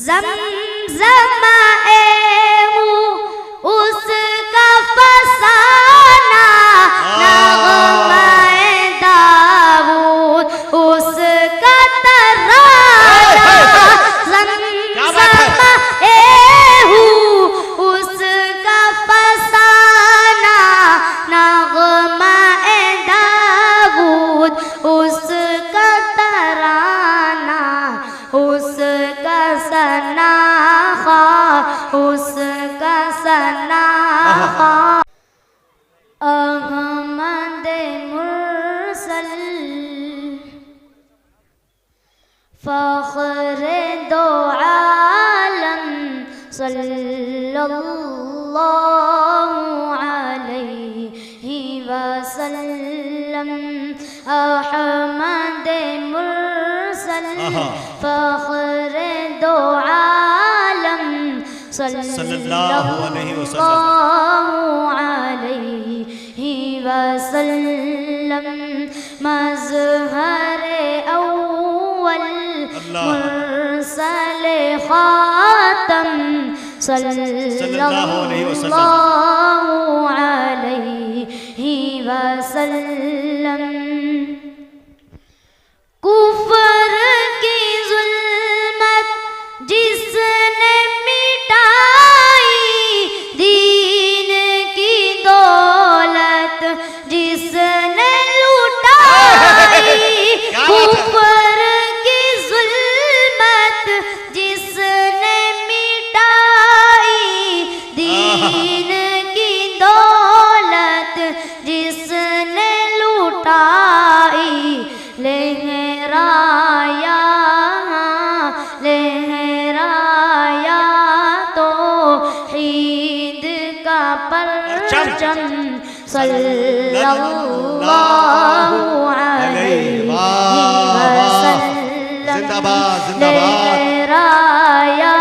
زمزم اس کا فسانہ نغمہ داؤد اس کا ترانہ زمزم اس کا فسانہ نغمہ داؤد اس کا ترانہ اس کا سناخا اس کا سناخا احمد مرسل فخر دو عالم صلی اللہ علیہ وسلم احمد مرسل فخر دو عالم صلی اللہ علیہ وسلم مظہر اول مرسل خاتم صلی اللہ علیہ وسلم کفر کی ظلمت جس نے مٹائی دین کی دولت جس نے لوٹائی کفر کی ظلمت جس نے مٹائی دین کی دولت جس نے لوٹائی لہرایا لہرایا توحید کا پرچم صلی اللہ علیہ وسلم لہرایا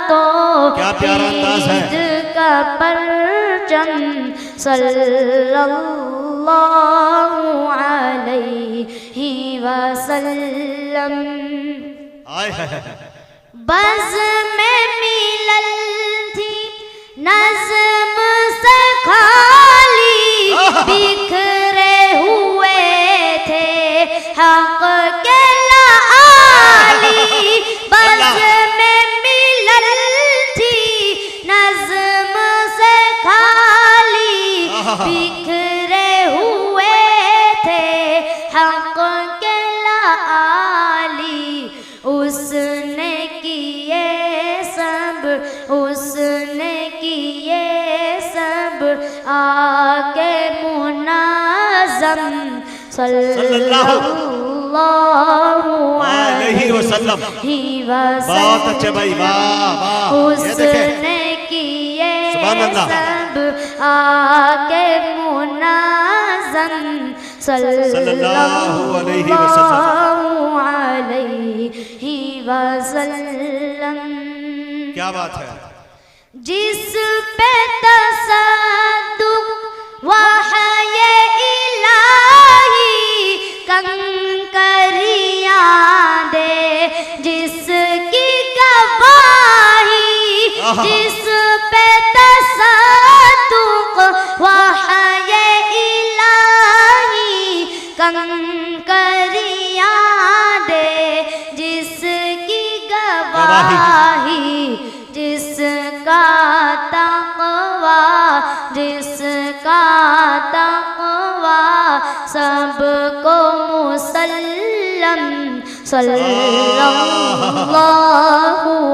توحید کا پرچم صلی اللہ علیہ وسلم بزم ملل تھی نظم سے خالی بکھرے ہوئے تھے حق کے لعالی بزم ملل تھی نظم سے خالی بکھرے ہوئے تھے حق کے لعالی اس نے کیے سب اس نے کیے سب آگے منظم صلی اللہ علیہ وسلم بہت اچھے بھائی اس نے کیے سب آگے منظم صلی اللہ علیہ وسلم کیا بات ہے جس پہ تصدق وحی الہی کنکریاں دے جس کی گواہی جس پہ تصدق وحی الہی کنکریاں دے جس کی گواہی جس کا تقوی جس کا تقوی سب کو مسلم صلی اللہ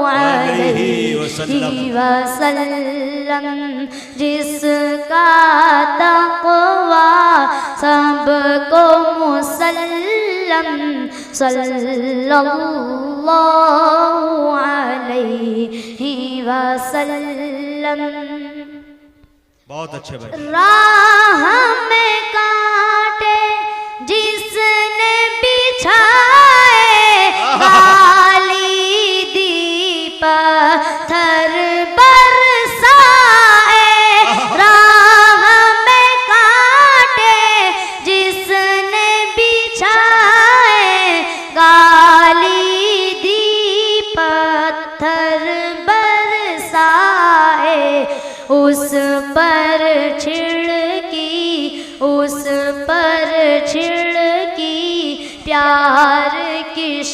علیہ وسلم جس کا تقوی سب کو مسلم صلی اللہ علیہ وسلم بہت اچھے بھائی راہ میں کانٹے جس نے بچھائے غالی دی پتھر برسائے راہ میں کانٹے جس نے بچھائے غالی دی پتھر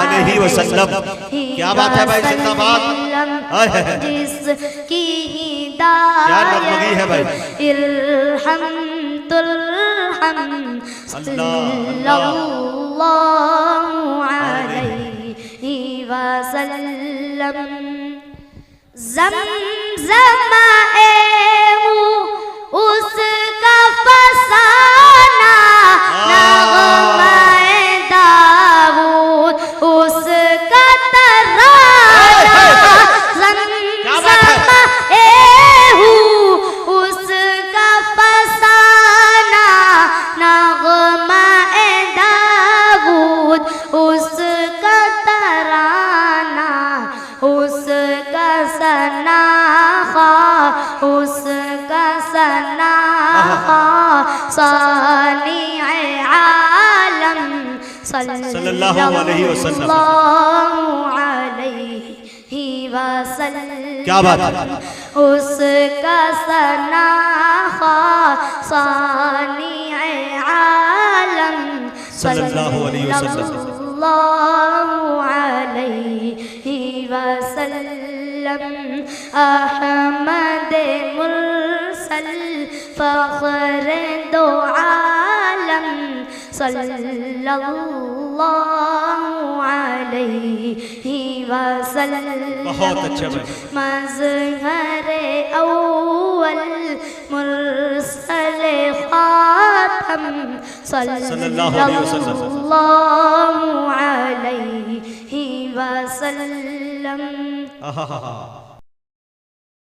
علیہ وسلم. کیا بات ہے بھائی، زندہ باد. جس کی کیا نغمگی ہے بھائی. ارحم ترحم صلی اللہ علیہ وسلم. زمزم اس کا فسانہ، نغمہ داؤد اس کا ترانہ. زمزم اس کا فسانہ، نغمہ داؤد اس کا ترانہ. اس کا ثنا اس کا ثنا صانع عالم صلی اللہ علیہ وسلم. کیا بات ہے. اس کا ثنا صانع عالم صلی اللہ علیہ وسلم. اللہ علیہ وسلم. احمد مرسل فخر دو عالم صلی اللہ علیہ وسلم. بہت اچھا بھائی. مظہر اول مرسل خاتم صلی اللہ علیہ وسلم.